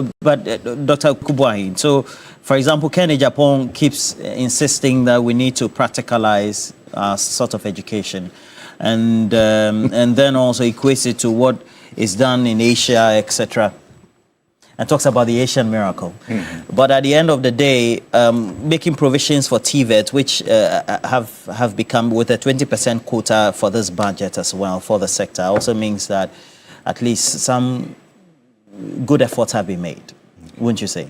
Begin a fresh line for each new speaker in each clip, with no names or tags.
Dr. Kwaku Adu Boahene, so, for example, Kenya Japan keeps insisting that we need to practicalize sort of education, and then also equates it to what is done in Asia, etc., and talks about the Asian miracle. But at the end of the day, making provisions for TVET, which have become with a 20% quota for this budget as well for the sector, also means that at least some good efforts have been made, wouldn't you say,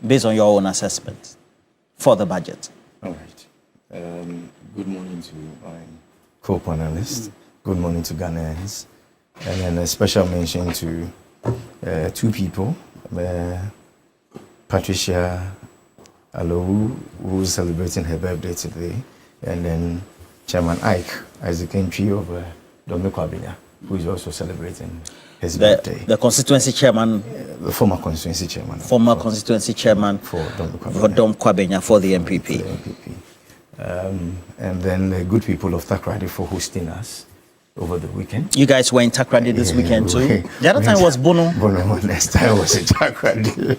based on your own assessment for the budget?
All right. Good morning to my co-panelists. Good morning to Ghanaians. And then a special mention to two people, Patricia Alowu, who's celebrating her birthday today, and then Chairman Isaac Entry of Kwaku Adu, who is also celebrating his birthday.
The constituency chairman,
the former constituency chairman.
Former constituency chairman for Kwaku Adu for the MPP.
And then the good people of Takrady for hosting us over the weekend.
You guys were in Takrady this weekend too? The other time was Bono.
Bono, next time was in Takrady.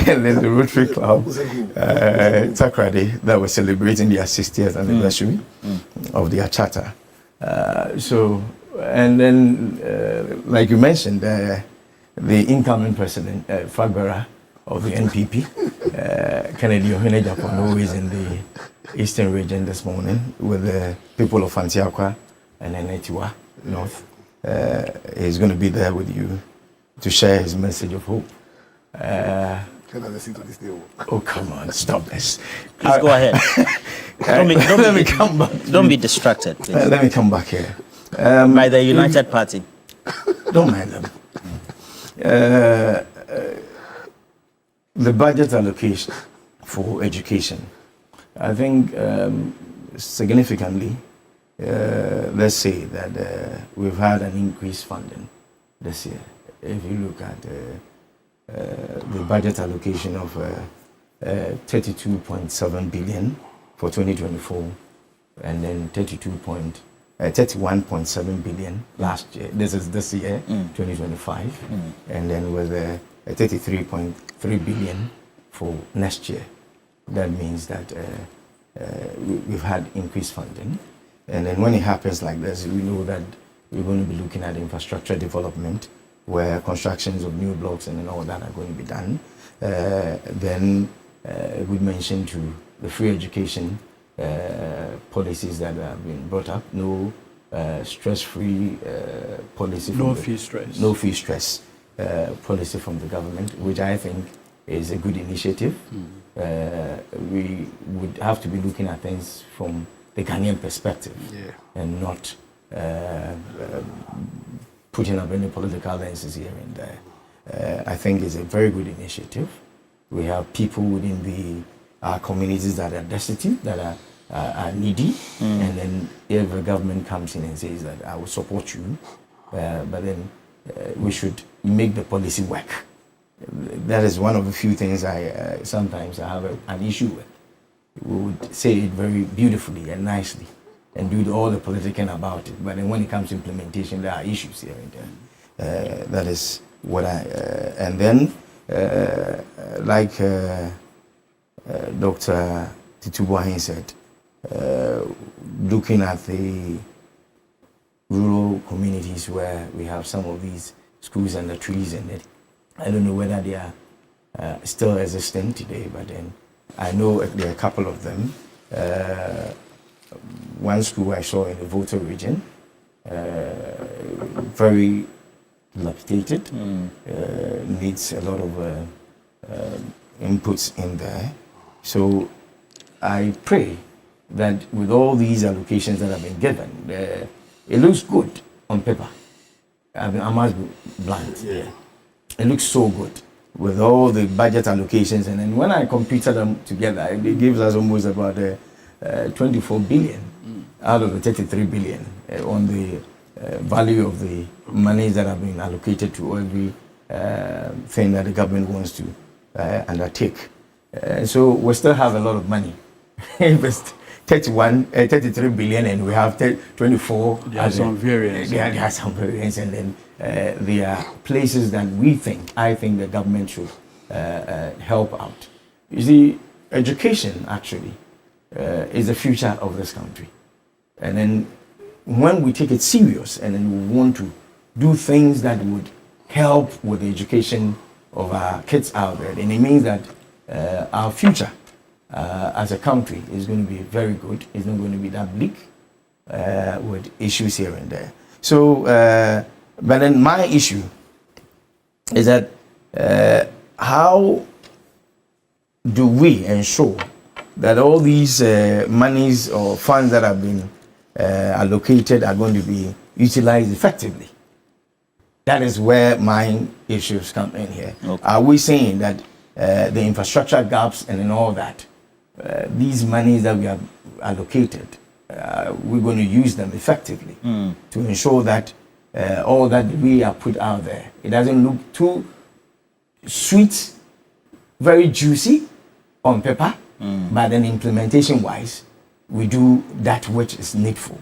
And then the Rotary Club, Takrady, that was celebrating their 60th anniversary of their charter. And then, like you mentioned, the incoming president, Fagbara of the NPP, Kennedy Ohene Japan, who is in the Eastern region this morning with the people of Antiakwa and Enetiwa North. He's going to be there with you to share his message of hope.
Can I listen to this deal?
Oh, come on, stop this.
Please go ahead.
Let me come back.
Don't be distracted, please.
Let me come back here.
By the United Party.
Don't mind them. The budget allocation for education, I think significantly, let's say that we've had an increased funding this year. If you look at the budget allocation of 32.7 billion for 2024, and then 31.7 billion last year. This year, 2025, and then with 33.3 billion for next year. That means that we've had increased funding. And then when it happens like this, we know that we're going to be looking at infrastructure development, where constructions of new blocks and then all that are going to be done. Then we mentioned to the free education policies that have been brought up. No stress-free policy.
No fee stress.
No fee stress policy from the government, which I think is a good initiative. We would have to be looking at things from the Ghanaian perspective, and not putting up any political lenses here and there. I think it's a very good initiative. We have people within our communities that are destitute, that are needy, and then if the government comes in and says that I will support you, but then we should make the policy work. That is one of the few things I sometimes have an issue with. We would say it very beautifully and nicely and do all the politicking about it, but then when it comes to implementation, there are issues here and there. That is what and then like Dr. Adu Boahene said, looking at the rural communities where we have some of these schools and the trees in it, I don't know whether they are still existing today, but then I know there are a couple of them. One school I saw in the Volta region, very dilapidated, needs a lot of inputs in there. So I pray that with all these allocations that have been given, it looks good on paper. I must be blunt. It looks so good with all the budget allocations, and then when I computed them together, it gives us almost about 24 billion out of the 33 billion on the value of the monies that have been allocated to every thing that the government wants to undertake. So we still have a lot of money. It's 33 billion, and we have 24.
There are some variance.
There are some variance, and then there are places that I think the government should help out. You see, education actually is the future of this country. And then when we take it serious and then we want to do things that would help with the education of our kids out there, then it means that our future as a country is going to be very good. It's not going to be that bleak with issues here and there. So, but then my issue is that how do we ensure that all these monies or funds that have been allocated are going to be utilized effectively? That is where my issues come in here. Okay. Are we saying that the infrastructure gaps and then all that, these monies that we have allocated, we're going to use them effectively to ensure that all that we have put out there, it doesn't look too sweet, very juicy on paper, but then implementation-wise, we do that which is needful.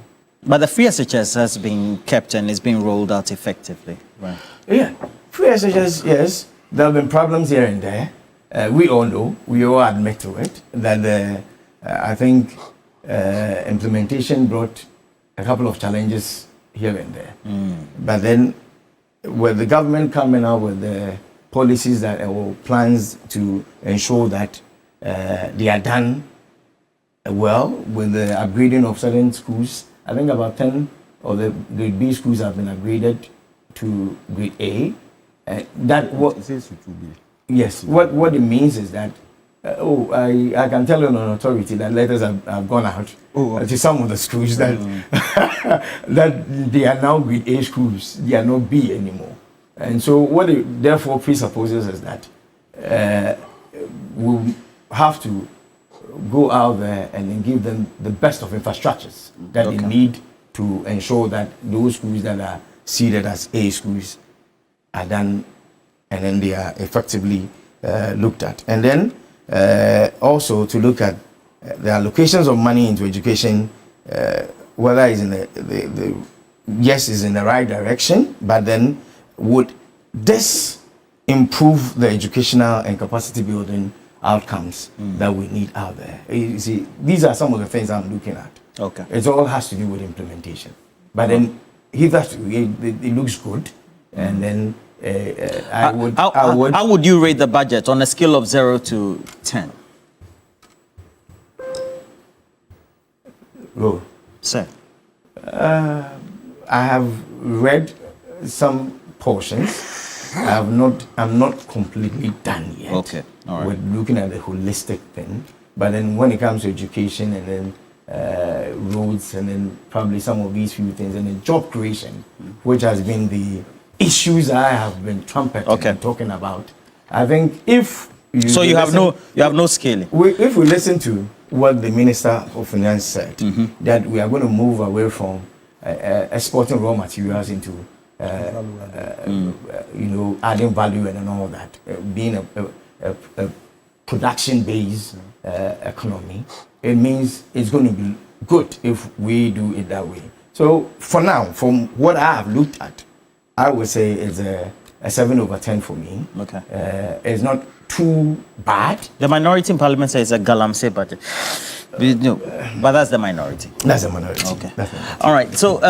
But the free SHS has been kept and is being rolled out effectively, right?
Yeah, free SHS, yes. There have been problems here and there. We all know, we all admit to it, that I think implementation brought a couple of challenges here and there. But then, with the government coming out with the policies that or plans to ensure that they are done well with the upgrading of certain schools, I think about 10 of the grade B schools have been upgraded to grade A. That what? Yes. What it means is that I can tell you on authority that letters have gone out to some of the schools that that they are now grade A schools. They are not B anymore. And so what it therefore presupposes is that we'll have to go out there and then give them the best of infrastructures that they need to ensure that those schools that are seeded as A schools are done and then they are effectively looked at. And then also to look at the allocations of money into education, whether it's in the yes, is in the right direction, but then would this improve the educational and capacity building outcomes that we need out there? You see, these are some of the things I'm looking at. Okay. It all has to do with implementation. But then hitherto, it looks good. And then
how would you rate the budget on a scale of 0 to 10?
Oh.
Sir.
I have read some portions. I'm not completely done yet.
Okay. All right.
We're looking at the holistic thing. But then when it comes to education and then roads and then probably some of these few things and then job creation, which has been the issues I have been trumpeting and talking about. I think if you
so you have no scaling.
If we listen to what the Minister of Finance said, that we are going to move away from exporting raw materials into adding value and all that, being a production-based economy, it means it's going to be good if we do it that way. So for now, from what I have looked at, I would say it's a 7/10 for me. Okay. It's not too bad.
The minority in Parliament says it's a galamsey budget. No, but that's the minority.
That's the minority.
Okay. All right. So